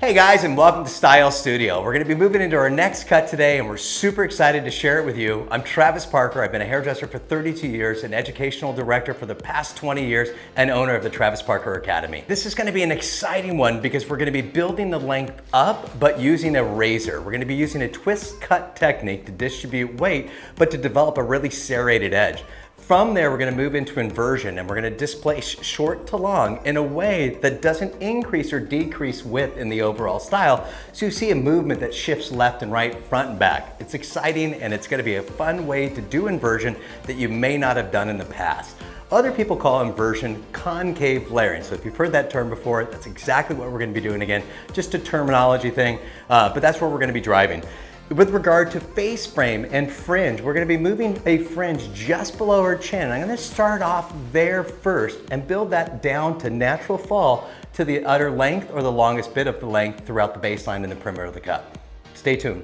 Hey guys, and welcome to Style Studio. We're gonna be moving into our next cut today and we're super excited to share it with you. I'm Travis Parker. I've been a hairdresser for 32 years, an educational director for the past 20 years, and owner of the Travis Parker Academy. This is gonna be an exciting one because we're gonna be building the length up, but using a razor. We're gonna be using a twist cut technique to distribute weight, but to develop a really serrated edge. From there, we're gonna move into inversion and we're gonna displace short to long in a way that doesn't increase or decrease width in the overall style. So you see a movement that shifts left and right, front and back. It's exciting and it's gonna be a fun way to do inversion that you may not have done in the past. Other people call inversion concave layering. So if you've heard that term before, that's exactly what we're gonna be doing again. Just a terminology thing, but that's where we're gonna be driving. With regard to face frame and fringe, we're gonna be moving a fringe just below her chin. I'm gonna start off there first and build that down to natural fall to the utter length or the longest bit of the length throughout the baseline and the perimeter of the cut. Stay tuned.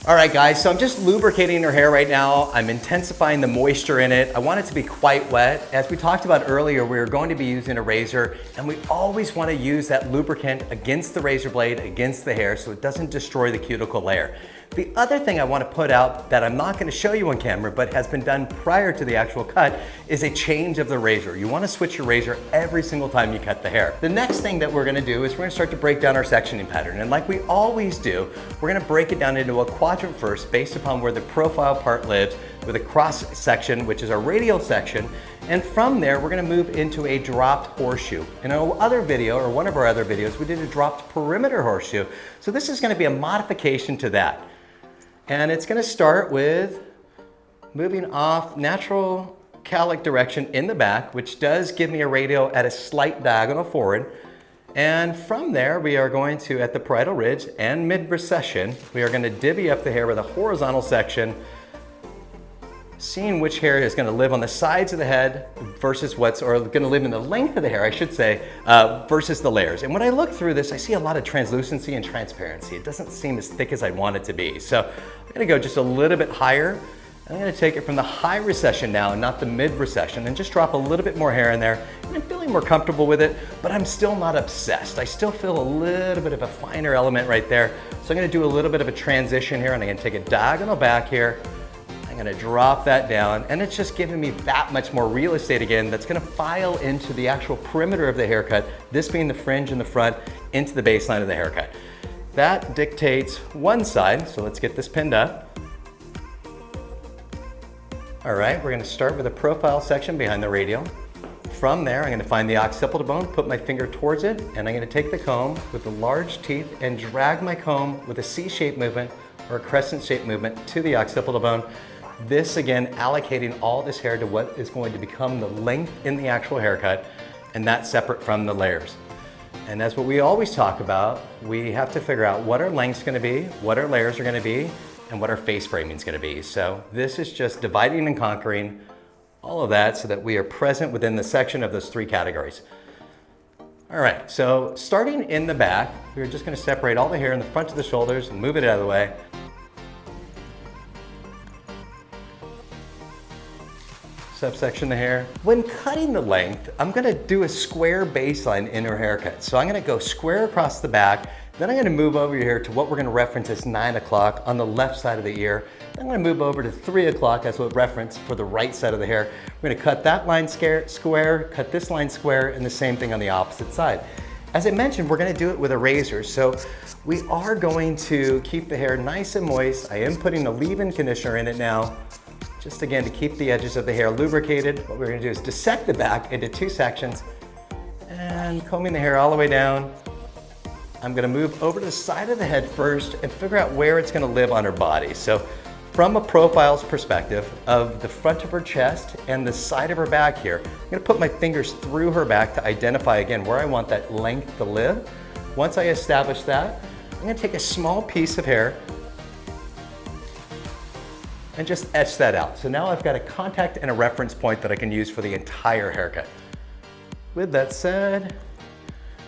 All right guys, so I'm just lubricating her hair right now. I'm intensifying the moisture in it. I want it to be quite wet. As we talked about earlier, we're going to be using a razor and we always want to use that lubricant against the razor blade, against the hair, so it doesn't destroy the cuticle layer. The other thing I want to put out that I'm not going to show you on camera, but has been done prior to the actual cut, is a change of the razor. You want to switch your razor every single time you cut the hair. The next thing that we're going to do is we're going to start to break down our sectioning pattern. And like we always do, we're going to break it down into a quadrant first based upon where the profile part lives with a cross section, which is our radial section. And from there, we're going to move into a dropped horseshoe. In our other video, or one of our other videos, we did a dropped perimeter horseshoe. So this is going to be a modification to that. And it's gonna start with moving off natural calic direction in the back, which does give me a radial at a slight diagonal forward. And from there, we are going to, at the parietal ridge and mid-recession, we are gonna divvy up the hair with a horizontal section, seeing which hair is gonna live on the sides of the head versus or gonna live in the length of the hair, I should say, versus the layers. And when I look through this, I see a lot of translucency and transparency. It doesn't seem as thick as I want it to be. So I'm gonna go just a little bit higher. I'm gonna take it from the high recession now, not the mid recession, and just drop a little bit more hair in there. And I'm feeling more comfortable with it, but I'm still not obsessed. I still feel a little bit of a finer element right there. So I'm gonna do a little bit of a transition here, and I'm gonna take a diagonal back here. I'm gonna drop that down, and it's just giving me that much more real estate again that's gonna file into the actual perimeter of the haircut, this being the fringe in the front, into the baseline of the haircut. That dictates one side, so let's get this pinned up. All right, we're gonna start with a profile section behind the radial. From there, I'm gonna find the occipital bone, put my finger towards it, and I'm gonna take the comb with the large teeth and drag my comb with a C-shaped movement or a crescent-shaped movement to the occipital bone. This again, allocating all this hair to what is going to become the length in the actual haircut, and that's separate from the layers. And that's what we always talk about. We have to figure out what our length's gonna be, what our layers are gonna be, and what our face framing's gonna be. So this is just dividing and conquering all of that so that we are present within the section of those three categories. All right, so starting in the back, we're just gonna separate all the hair in the front of the shoulders and move it out of the way. Subsection the hair. When cutting the length, I'm gonna do a square baseline in her haircut. So I'm gonna go square across the back, then I'm gonna move over here to what we're gonna reference as 9 o'clock on the left side of the ear. Then I'm gonna move over to 3 o'clock as a reference for the right side of the hair. We're gonna cut that line square, cut this line square, and the same thing on the opposite side. As I mentioned, we're gonna do it with a razor. So we are going to keep the hair nice and moist. I am putting a leave-in conditioner in it now. Just again, to keep the edges of the hair lubricated. What we're gonna do is dissect the back into 2 sections and combing the hair all the way down. I'm gonna move over to the side of the head first and figure out where it's gonna live on her body. So from a profiles perspective of the front of her chest and the side of her back here, I'm gonna put my fingers through her back to identify again where I want that length to live. Once I establish that, I'm gonna take a small piece of hair and just etch that out. So now I've got a contact and a reference point that I can use for the entire haircut. With that said,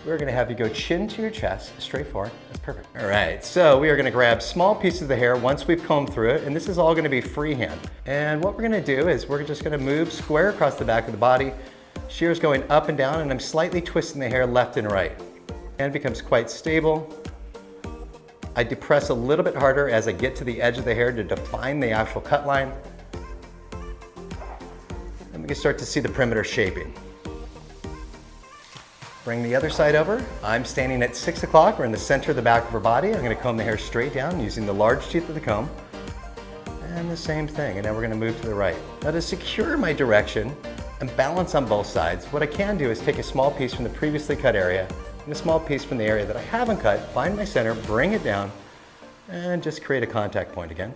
we're gonna have you go chin to your chest, straight forward. That's perfect. All right, so we are gonna grab small pieces of the hair once we've combed through it, and this is all gonna be freehand. And what we're gonna do is we're just gonna move square across the back of the body, shears going up and down, and I'm slightly twisting the hair left and right. And it becomes quite stable. I depress a little bit harder as I get to the edge of the hair to define the actual cut line. And we can start to see the perimeter shaping. Bring the other side over. I'm standing at 6 o'clock. We're in the center of the back of her body. I'm gonna comb the hair straight down using the large teeth of the comb. And the same thing, and now we're gonna move to the right. Now to secure my direction and balance on both sides, what I can do is take a small piece from the previously cut area and a small piece from the area that I haven't cut, find my center, bring it down, and just create a contact point again.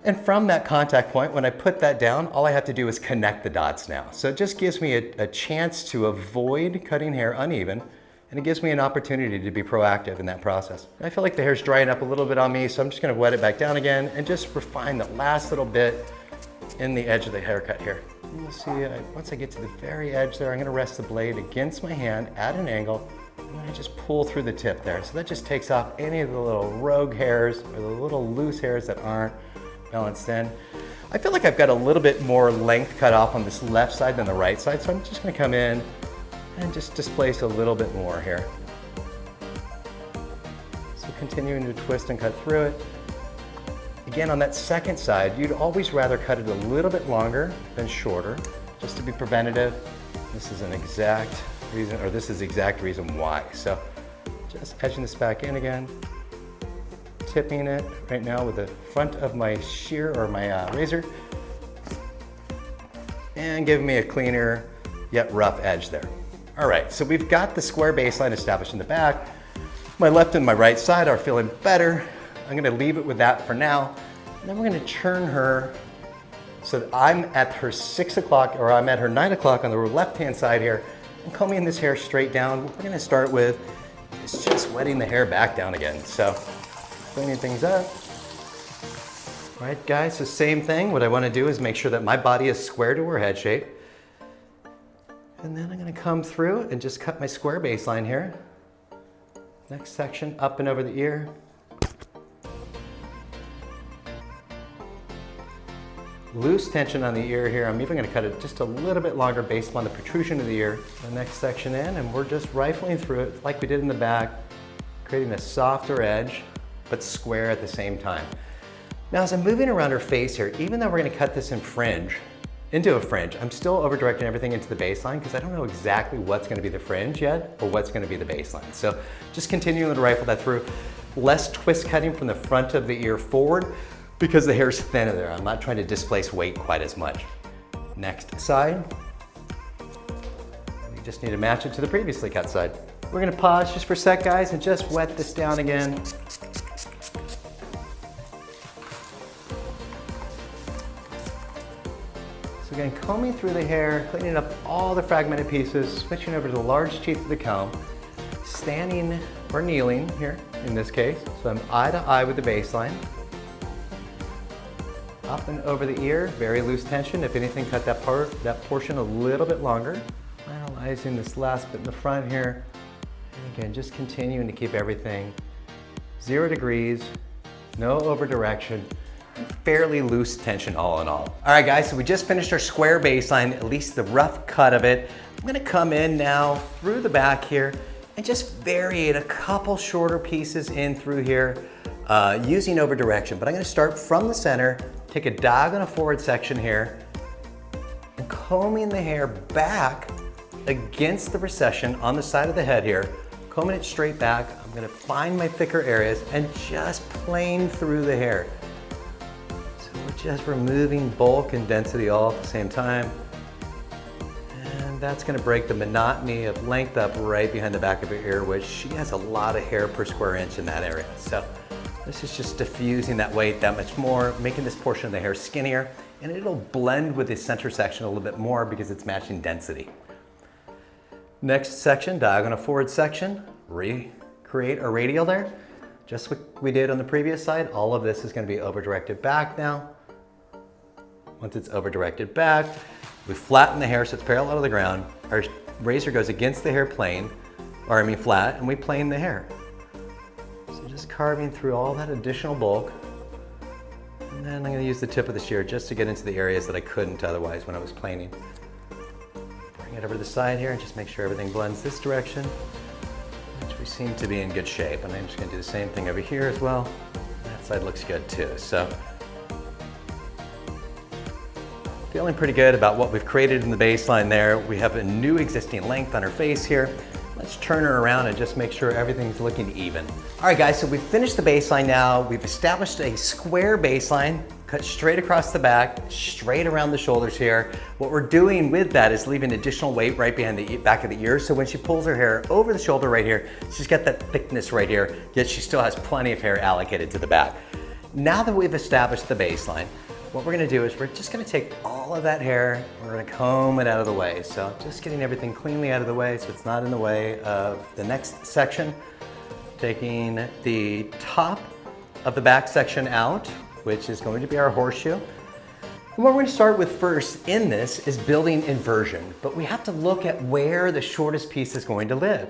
And from that contact point, when I put that down, all I have to do is connect the dots now. So it just gives me a chance to avoid cutting hair uneven, and it gives me an opportunity to be proactive in that process. And I feel like the hair's drying up a little bit on me, so I'm just gonna wet it back down again and just refine the last little bit in the edge of the haircut here. And you'll see, once I get to the very edge there, I'm gonna rest the blade against my hand at an angle, and I just pull through the tip there. So that just takes off any of the little rogue hairs or the little loose hairs that aren't balanced in. I feel like I've got a little bit more length cut off on this left side than the right side, so I'm just gonna come in and just displace a little bit more here. So continuing to twist and cut through it. Again, on that second side, you'd always rather cut it a little bit longer than shorter, just to be preventative. This is an exact reason, or this is the exact reason why. So just edging this back in again. Tipping it right now with the front of my shear or my razor, and giving me a cleaner yet rough edge there. All right, so we've got the square baseline established in the back. My left and my right side are feeling better. I'm gonna leave it with that for now. And then we're gonna turn her so that I'm at her 6 o'clock, or I'm at her 9 o'clock on the left-hand side here, and combing this hair straight down. What we're gonna start with is just wetting the hair back down again. So cleaning things up. All right, guys, so same thing. What I want to do is make sure that my body is square to her head shape. And then I'm going to come through and just cut my square baseline here. Next section, up and over the ear. Loose tension on the ear here. I'm even going to cut it just a little bit longer based on the protrusion of the ear. The next section in, and we're just rifling through it like we did in the back, creating a softer edge, but square at the same time. Now, as I'm moving around her face here, even though we're gonna cut this into a fringe, I'm still over directing everything into the baseline because I don't know exactly what's gonna be the fringe yet or what's gonna be the baseline. So just continuing to rifle that through. Less twist cutting from the front of the ear forward because the hair's thinner there. I'm not trying to displace weight quite as much. Next side. We just need to match it to the previously cut side. We're gonna pause just for a sec, guys, and just wet this down again. So again, combing through the hair, cleaning up all the fragmented pieces, switching over to the large teeth of the comb, standing or kneeling here in this case. So I'm eye to eye with the baseline. Up and over the ear, very loose tension. If anything, cut that portion a little bit longer. Finalizing this last bit in the front here. And again, just continuing to keep everything 0 degrees, no over direction, fairly loose tension all in all. All right, guys, so we just finished our square baseline, at least the rough cut of it. I'm gonna come in now through the back here and just vary it a couple shorter pieces in through here using over direction. But I'm gonna start from the center, take a diagonal forward section here, and combing the hair back against the recession on the side of the head here, combing it straight back. I'm gonna find my thicker areas and just plane through the hair. So we're just removing bulk and density all at the same time. And that's gonna break the monotony of length up right behind the back of her ear, which she has a lot of hair per square inch in that area. So this is just diffusing that weight that much more, making this portion of the hair skinnier, and it'll blend with the center section a little bit more because it's matching density. Next section, diagonal forward section, recreate a radial there. Just what we did on the previous side. All of this is going to be over directed back now. Once it's over directed back, we flatten the hair so it's parallel to the ground. Our razor goes against the hair plane, or I mean flat, and we plane the hair. So just carving through all that additional bulk. And then I'm going to use the tip of the shear just to get into the areas that I couldn't otherwise when I was planing. Bring it over to the side here and just make sure everything blends this direction, which we seem to be in good shape. And I'm just gonna do the same thing over here as well. That side looks good too. So, feeling pretty good about what we've created in the baseline there. We have a new existing length on her face here. Let's turn her around and just make sure everything's looking even. All right guys, so we've finished the baseline now. We've established a square baseline, cut straight across the back, straight around the shoulders here. What we're doing with that is leaving additional weight right behind the back of the ears. So when she pulls her hair over the shoulder right here, she's got that thickness right here, yet she still has plenty of hair allocated to the back. Now that we've established the baseline, what we're gonna do is we're just gonna take all of that hair, we're gonna comb it out of the way. So just getting everything cleanly out of the way so it's not in the way of the next section. Taking the top of the back section out, which is going to be our horseshoe. And what we're gonna start with first in this is building inversion, but we have to look at where the shortest piece is going to live.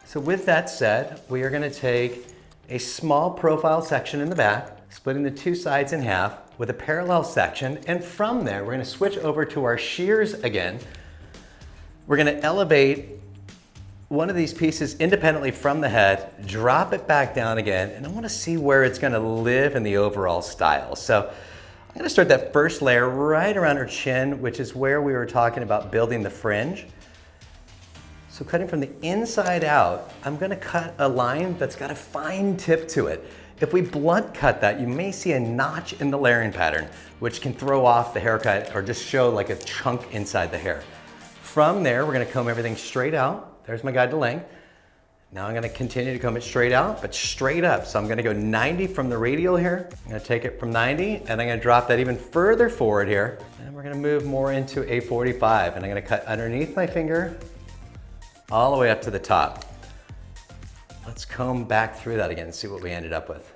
So with that said, we are gonna take a small profile section in the back, splitting the two sides in half with a parallel section, and from there, we're gonna switch over to our shears again. We're gonna elevate one of these pieces independently from the head, drop it back down again, and I wanna see where it's gonna live in the overall style. So I'm gonna start that first layer right around her chin, which is where we were talking about building the fringe. So cutting from the inside out, I'm gonna cut a line that's got a fine tip to it. If we blunt cut that, you may see a notch in the layering pattern, which can throw off the haircut or just show like a chunk inside the hair. From there, we're gonna comb everything straight out. There's my guide to length. Now I'm gonna continue to comb it straight out, but straight up. So I'm gonna go 90 from the radial here. I'm gonna take it from 90, and I'm gonna drop that even further forward here. And we're gonna move more into a 45, and I'm gonna cut underneath my finger all the way up to the top. Let's comb back through that again and see what we ended up with.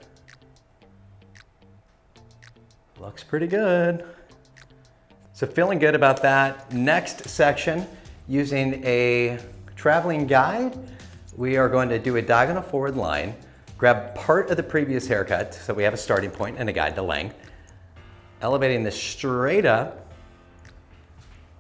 Looks pretty good. So feeling good about that. Next section, using a traveling guide, we are going to do a diagonal forward line, grab part of the previous haircut, so we have a starting point and a guide to length. Elevating this straight up,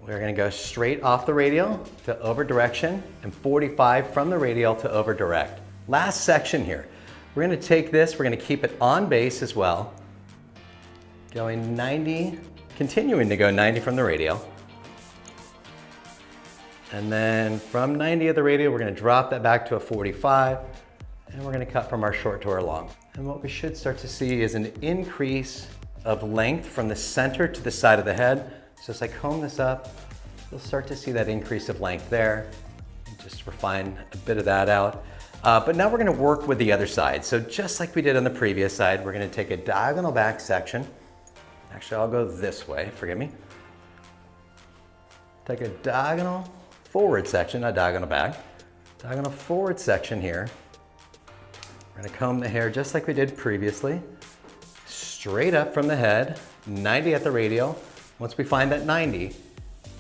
we're gonna go straight off the radial to over direction and 45 from the radial to over direct. Last section here. We're gonna take this, we're gonna keep it on base as well. Going 90, continuing to go 90 from the radial. And then from 90 of the radial, we're gonna drop that back to a 45, and we're gonna cut from our short to our long. And what we should start to see is an increase of length from the center to the side of the head. So as I comb this up, you'll start to see that increase of length there. And just refine a bit of that out. But now we're gonna work with the other side. So just like we did on the previous side, we're gonna take a diagonal back section. Actually, I'll go this way, forgive me. Take a diagonal forward section, not diagonal back. Diagonal forward section here. We're gonna comb the hair just like we did previously. Straight up from the head, 90 at the radial. Once we find that 90,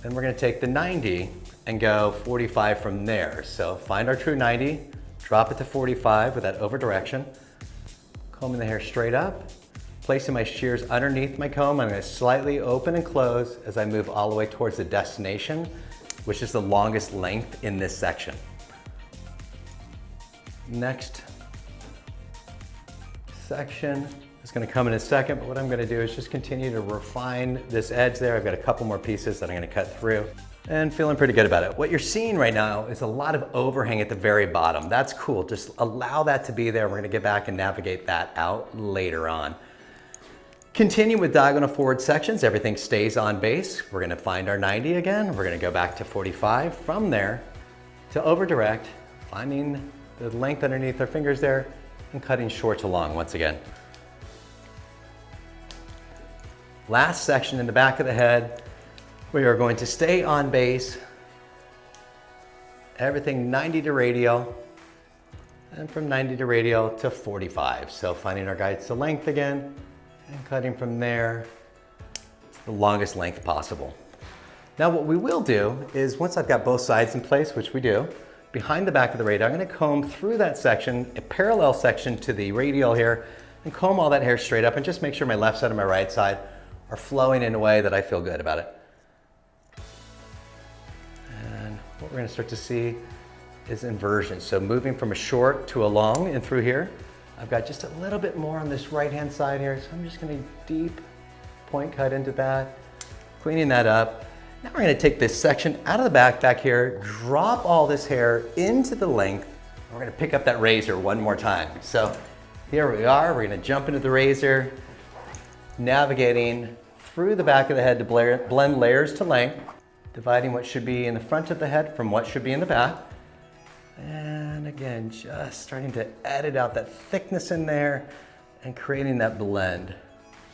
then we're gonna take the 90 and go 45 from there. So find our true 90, drop it to 45 with that over direction. Combing the hair straight up, placing my shears underneath my comb. I'm gonna slightly open and close as I move all the way towards the destination, which is the longest length in this section. Next section is gonna come in a second, but what I'm gonna do is just continue to refine this edge there. I've got a couple more pieces that I'm gonna cut through and feeling pretty good about it. What you're seeing right now is a lot of overhang at the very bottom. That's cool, just allow that to be there. We're gonna get back and navigate that out later on. Continue with diagonal forward sections. Everything stays on base. We're gonna find our 90 again. We're gonna go back to 45. From there to over direct, finding the length underneath our fingers there and cutting short to long once again. Last section in the back of the head, we are going to stay on base. Everything 90 to radial, and from 90 to radial to 45. So finding our guides to length again, and cutting from there to the longest length possible. Now what we will do is once I've got both sides in place, which we do, behind the back of the radial, I'm gonna comb through that section, a parallel section to the radial here, and comb all that hair straight up and just make sure my left side and my right side are flowing in a way that I feel good about it. And what we're gonna start to see is inversion. So moving from a short to a long and through here. I've got just a little bit more on this right-hand side here, so I'm just gonna deep point cut into that, cleaning that up. Now we're gonna take this section out of the back here, drop all this hair into the length. We're gonna pick up that razor one more time. So here we are, we're gonna jump into the razor, navigating through the back of the head to blend layers to length, dividing what should be in the front of the head from what should be in the back. And again, just starting to edit out that thickness in there and creating that blend.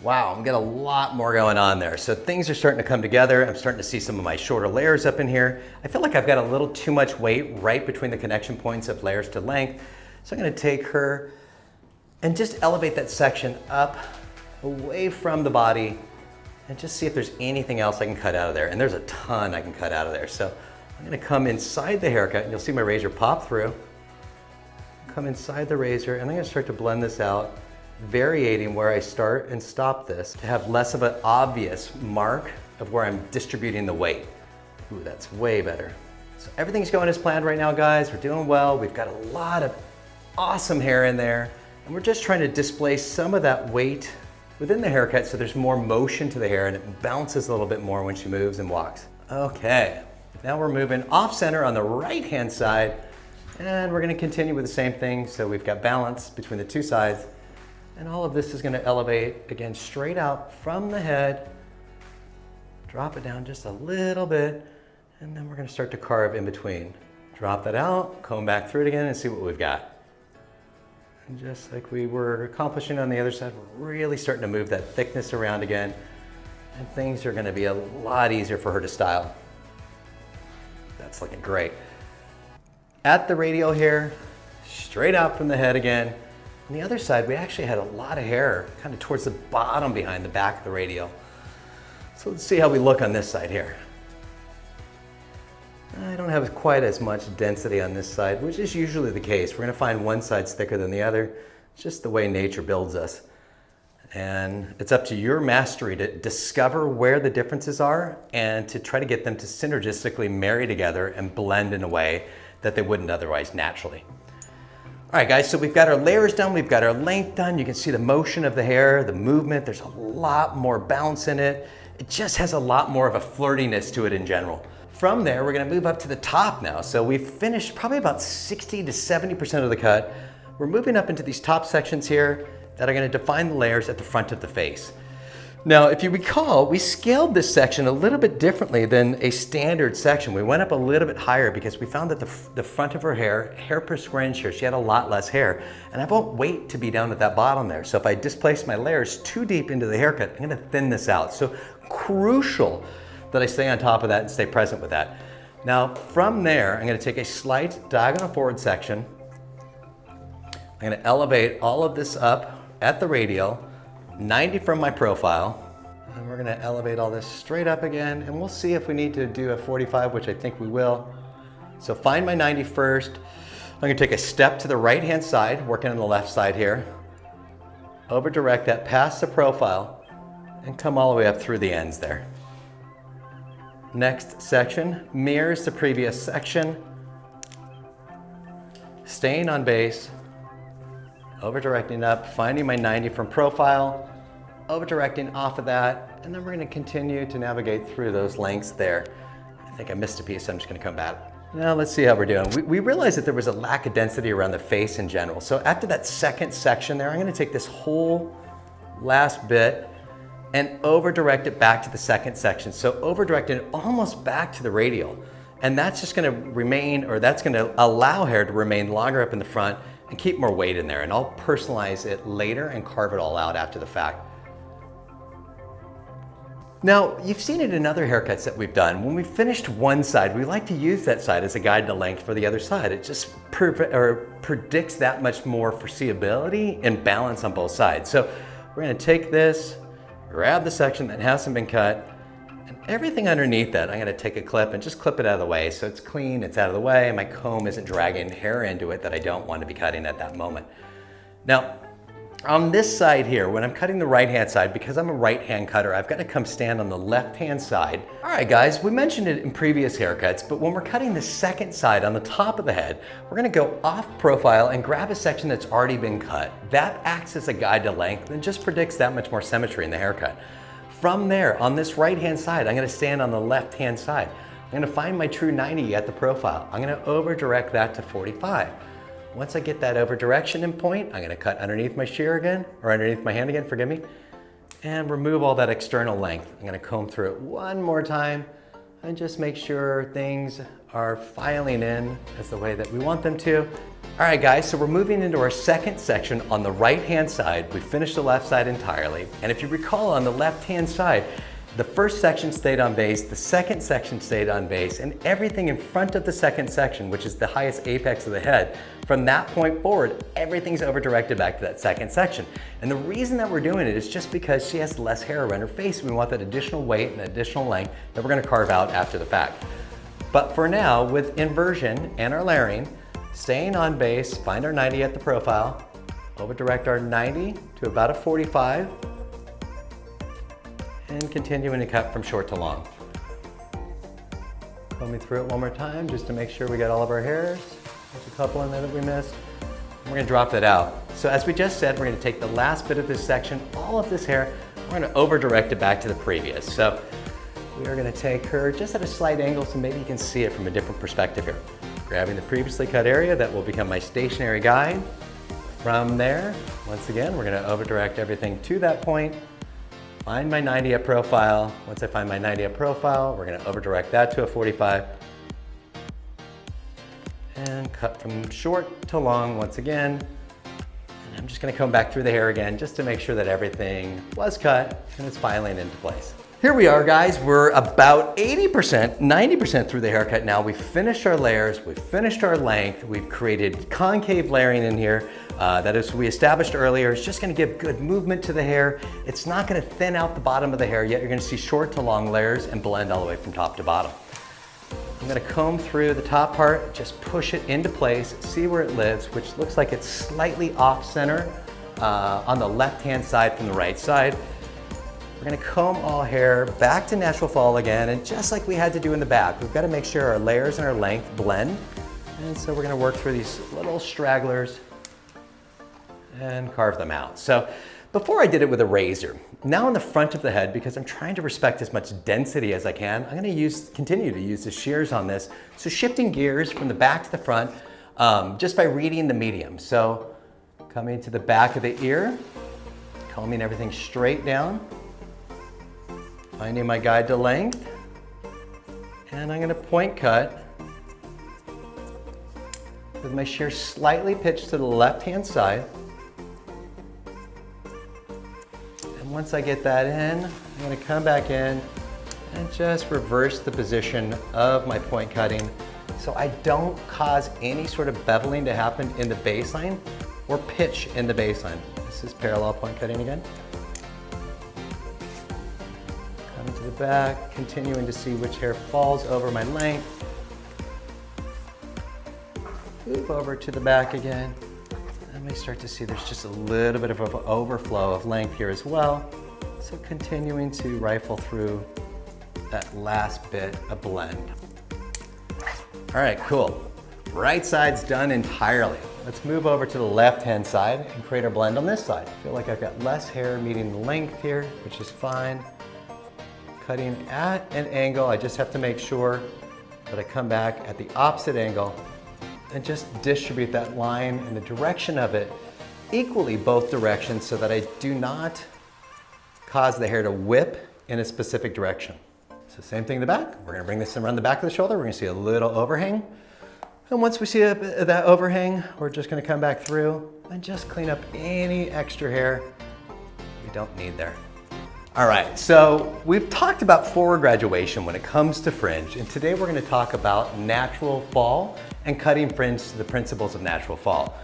Wow, I'm getting a lot more going on there. So things are starting to come together. I'm starting to see some of my shorter layers up in here. I feel like I've got a little too much weight right between the connection points of layers to length. So I'm gonna take her and just elevate that section up away from the body and just see if there's anything else I can cut out of there. And there's a ton I can cut out of there. So I'm gonna come inside the haircut and you'll see my razor pop through. Come inside the razor and I'm gonna start to blend this out, variating where I start and stop this to have less of an obvious mark of where I'm distributing the weight. Ooh, that's way better. So everything's going as planned right now, guys. We're doing well. We've got a lot of awesome hair in there and we're just trying to displace some of that weight within the haircut so there's more motion to the hair and it bounces a little bit more when she moves and walks. Okay, now we're moving off center on the right-hand side and we're gonna continue with the same thing. So we've got balance between the two sides and all of this is gonna elevate, again, straight out from the head, drop it down just a little bit, and then we're gonna start to carve in between. Drop that out, comb back through it again and see what we've got. And just like we were accomplishing on the other side, we're really starting to move that thickness around again, and things are gonna be a lot easier for her to style. That's looking great. At the radial here, straight out from the head again. On the other side, we actually had a lot of hair kind of towards the bottom behind the back of the radial. So let's see how we look on this side here. I don't have quite as much density on this side, which is usually the case. We're gonna find one side's thicker than the other. It's just the way nature builds us. And it's up to your mastery to discover where the differences are and to try to get them to synergistically marry together and blend in a way that they wouldn't otherwise naturally. All right, guys, so we've got our layers done, we've got our length done. You can see the motion of the hair, the movement. There's a lot more bounce in it. It just has a lot more of a flirtiness to it in general. From there, we're gonna move up to the top now. So we've finished probably about 60 to 70% of the cut. We're moving up into these top sections here that are gonna define the layers at the front of the face. Now, if you recall, we scaled this section a little bit differently than a standard section. We went up a little bit higher because we found that the front of her hair per square inch here, she had a lot less hair. And I won't wait to be down at that bottom there. So if I displace my layers too deep into the haircut, I'm gonna thin this out. So crucial that I stay on top of that and stay present with that. Now, from there, I'm gonna take a slight diagonal forward section. I'm gonna elevate all of this up at the radial, 90 from my profile, and we're gonna elevate all this straight up again, and we'll see if we need to do a 45, which I think we will. So find my 90 first. I'm gonna take a step to the right-hand side, working on the left side here, over direct that past the profile, and come all the way up through the ends there. Next section mirrors the previous section, staying on base, over directing up, finding my 90 from profile, over directing off of that, and then we're gonna continue to navigate through those lengths there. I think I missed a piece, so I'm just gonna come back. Now let's see how we're doing. We realized that there was a lack of density around the face in general. So after that second section there, I'm gonna take this whole last bit and over direct it back to the second section. So over directing it almost back to the radial. And that's just gonna remain, or that's gonna allow hair to remain longer up in the front and keep more weight in there. And I'll personalize it later and carve it all out after the fact. Now, you've seen it in other haircuts that we've done. When we finished one side, we like to use that side as a guide to length for the other side. It just predicts that much more foreseeability and balance on both sides. So we're gonna take this, grab the section that hasn't been cut, and everything underneath that, I'm gonna take a clip and just clip it out of the way so it's clean, it's out of the way, and my comb isn't dragging hair into it that I don't want to be cutting at that moment. Now, On this side here, when I'm cutting the right-hand side, because I'm a right-hand cutter, I've got to come stand on the left-hand side. All right, guys, we mentioned it in previous haircuts, but when we're cutting the second side on the top of the head, we're gonna go off profile and grab a section that's already been cut. That acts as a guide to length and just predicts that much more symmetry in the haircut. From there, on this right-hand side, I'm gonna stand on the left-hand side. I'm gonna find my true 90 at the profile. I'm gonna over-direct that to 45. Once I get that over direction and point, I'm gonna cut underneath my shear again, or underneath my hand again, forgive me, and remove all that external length. I'm gonna comb through it one more time and just make sure things are filing in as the way that we want them to. All right, guys, so we're moving into our second section on the right-hand side. We finished the left side entirely. And if you recall, on the left-hand side, the first section stayed on base, the second section stayed on base, and everything in front of the second section, which is the highest apex of the head, from that point forward, everything's over-directed back to that second section. And the reason that we're doing it is just because she has less hair around her face, and we want that additional weight and additional length that we're gonna carve out after the fact. But for now, with inversion and our layering, staying on base, find our 90 at the profile, over-direct our 90 to about a 45, and continuing to cut from short to long. Combing through it one more time just to make sure we got all of our hairs. There's a couple in there that we missed. We're gonna drop that out. So as we just said, we're gonna take the last bit of this section, all of this hair, we're gonna over-direct it back to the previous. So we are gonna take her just at a slight angle so maybe you can see it from a different perspective here. Grabbing the previously cut area, that will become my stationary guide. From there, once again, we're gonna over-direct everything to that point. Find my 90 at profile. Once I find my 90 at profile, we're gonna over-direct that to a 45. And cut from short to long once again. And I'm just gonna come back through the hair again just to make sure that everything was cut and it's filing into place. Here we are, guys. We're about 80%, 90% through the haircut now. We've finished our layers, we've finished our length, we've created concave layering in here. That is, we established earlier, it's just gonna give good movement to the hair. It's not gonna thin out the bottom of the hair, yet you're gonna see short to long layers and blend all the way from top to bottom. I'm gonna comb through the top part, just push it into place, see where it lives, which looks like it's slightly off center on the left-hand side from the right side. We're gonna comb all hair back to natural fall again, and just like we had to do in the back, we've gotta make sure our layers and our length blend. And so we're gonna work through these little stragglers and carve them out. So before I did it with a razor, now in the front of the head, because I'm trying to respect as much density as I can, I'm gonna continue to use the shears on this. So shifting gears from the back to the front, just by reading the medium. So coming to the back of the ear, combing everything straight down, finding my guide to length, and I'm gonna point cut with my shear slightly pitched to the left-hand side. And once I get that in, I'm gonna come back in and just reverse the position of my point cutting so I don't cause any sort of beveling to happen in the baseline or pitch in the baseline. This is parallel point cutting again. Coming to the back, continuing to see which hair falls over my length. Move over to the back again. And we start to see there's just a little bit of an overflow of length here as well. So continuing to rifle through that last bit of blend. All right, cool. Right side's done entirely. Let's move over to the left-hand side and create our blend on this side. I feel like I've got less hair meeting the length here, which is fine. Cutting at an angle, I just have to make sure that I come back at the opposite angle and just distribute that line in the direction of it equally both directions so that I do not cause the hair to whip in a specific direction. So same thing in the back. We're gonna bring this around the back of the shoulder. We're gonna see a little overhang. And once we see that overhang, we're just gonna come back through and just clean up any extra hair we don't need there. All right, so we've talked about forward graduation when it comes to fringe, and today we're gonna talk about natural fall and cutting fringe to the principles of natural fall.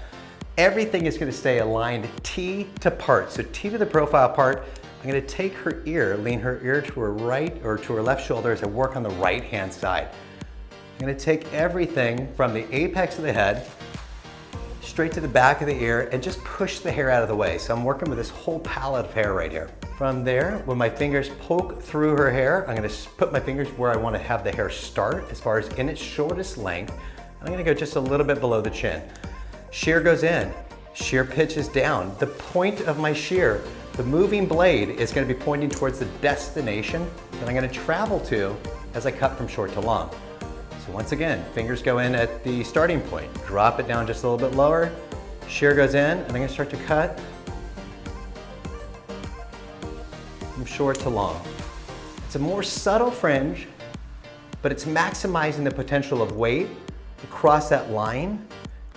Everything is gonna stay aligned T to part. So T to the profile part, I'm gonna take her ear, lean her ear to her right or to her left shoulder as I work on the right-hand side. I'm gonna take everything from the apex of the head, straight to the back of the ear and just push the hair out of the way. So I'm working with this whole palette of hair right here. From there, when my fingers poke through her hair, I'm gonna put my fingers where I wanna have the hair start as far as in its shortest length. I'm gonna go just a little bit below the chin. Shear goes in, shear pitches down. The point of my shear, the moving blade, is gonna be pointing towards the destination that I'm gonna travel to as I cut from short to long. So once again, fingers go in at the starting point, drop it down just a little bit lower, shear goes in, and I'm gonna start to cut from short to long. It's a more subtle fringe, but it's maximizing the potential of weight across that line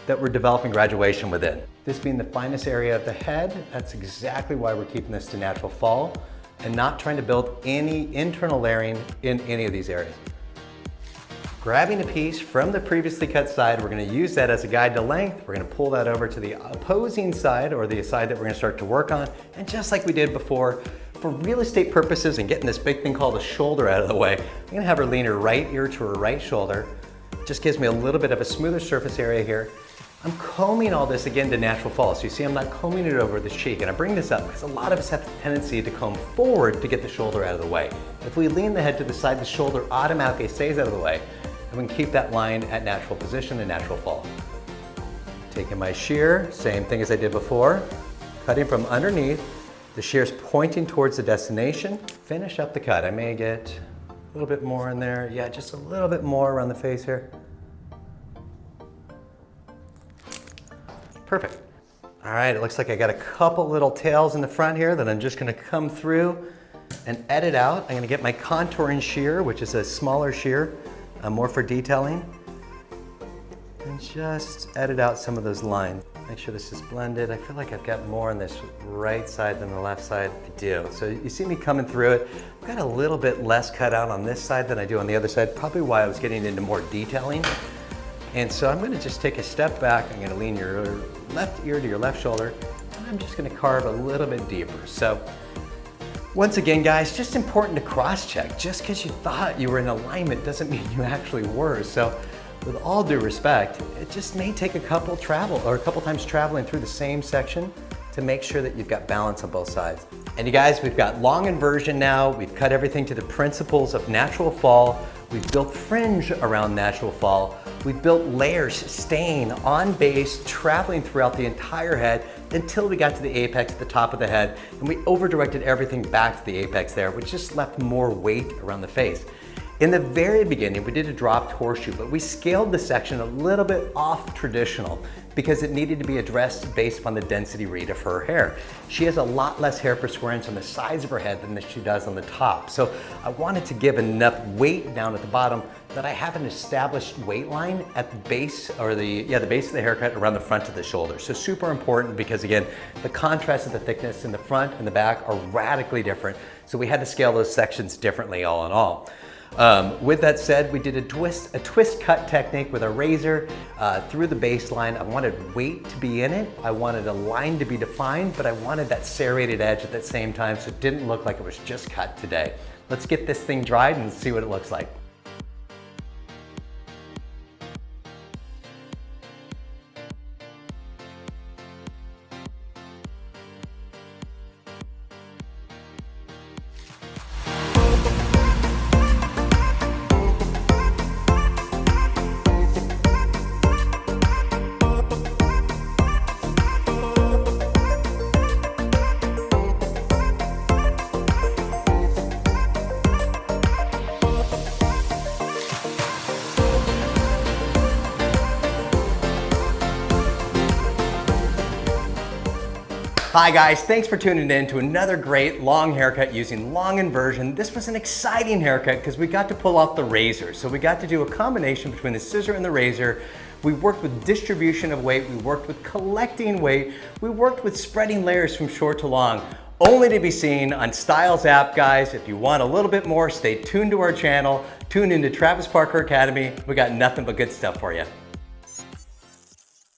that we're developing graduation within. This being the finest area of the head, that's exactly why we're keeping this to natural fall and not trying to build any internal layering in any of these areas. Grabbing a piece from the previously cut side, we're gonna use that as a guide to length. We're gonna pull that over to the opposing side, or the side that we're gonna start to work on. And just like we did before, for real estate purposes and getting this big thing called the shoulder out of the way, I'm gonna have her lean her right ear to her right shoulder. Just gives me a little bit of a smoother surface area here. I'm combing all this again to natural fall. So you see I'm not combing it over the cheek. And I bring this up because a lot of us have the tendency to comb forward to get the shoulder out of the way. If we lean the head to the side, the shoulder automatically stays out of the way. And we can keep that line at natural position and natural fall. Taking my shear, same thing as I did before. Cutting from underneath. The shear's pointing towards the destination. Finish up the cut. I may get a little bit more in there. Yeah, just a little bit more around the face here. Perfect. All right, it looks like I got a couple little tails in the front here that I'm just gonna come through and edit out. I'm gonna get my contouring shear, which is a smaller shear, more for detailing, and just edit out some of those lines. Make sure this is blended. I feel like I've got more on this right side than the left side. I do. So you see me coming through it. I've got a little bit less cut out on this side than I do on the other side, probably why I was getting into more detailing. And so I'm gonna just take a step back. I'm gonna lean your left ear to your left shoulder, and I'm just gonna carve a little bit deeper. So once again, guys, just important to cross-check. Just because you thought you were in alignment doesn't mean you actually were. So with all due respect, it just may take a couple times traveling through the same section to make sure that you've got balance on both sides. And you guys, we've got long inversion now. We've cut everything to the principles of natural fall. We've built fringe around natural fall. We've built layers staying on base, traveling throughout the entire head until we got to the apex at the top of the head, and we over-directed everything back to the apex there, which just left more weight around the face. In the very beginning, we did a dropped horseshoe, but we scaled the section a little bit off traditional because it needed to be addressed based upon the density read of her hair. She has a lot less hair per square inch on the sides of her head than she does on the top. So I wanted to give enough weight down at the bottom that I have an established weight line at the base, or the base of the haircut around the front of the shoulder. So super important because again, the contrast of the thickness in the front and the back are radically different. So we had to scale those sections differently all in all. With that said, we did a twist cut technique with a razor through the baseline. I wanted weight to be in it. I wanted a line to be defined, but I wanted that serrated edge at the same time so it didn't look like it was just cut today. Let's get this thing dried and see what it looks like. Hi guys, thanks for tuning in to another great long haircut using long inversion. This was an exciting haircut because we got to pull off the razor. So we got to do a combination between the scissor and the razor. We worked with distribution of weight, we worked with collecting weight, we worked with spreading layers from short to long, only to be seen on STYLEZ app, guys. If you want a little bit more, stay tuned to our channel, tune into Travis Parker Academy. We got nothing but good stuff for you.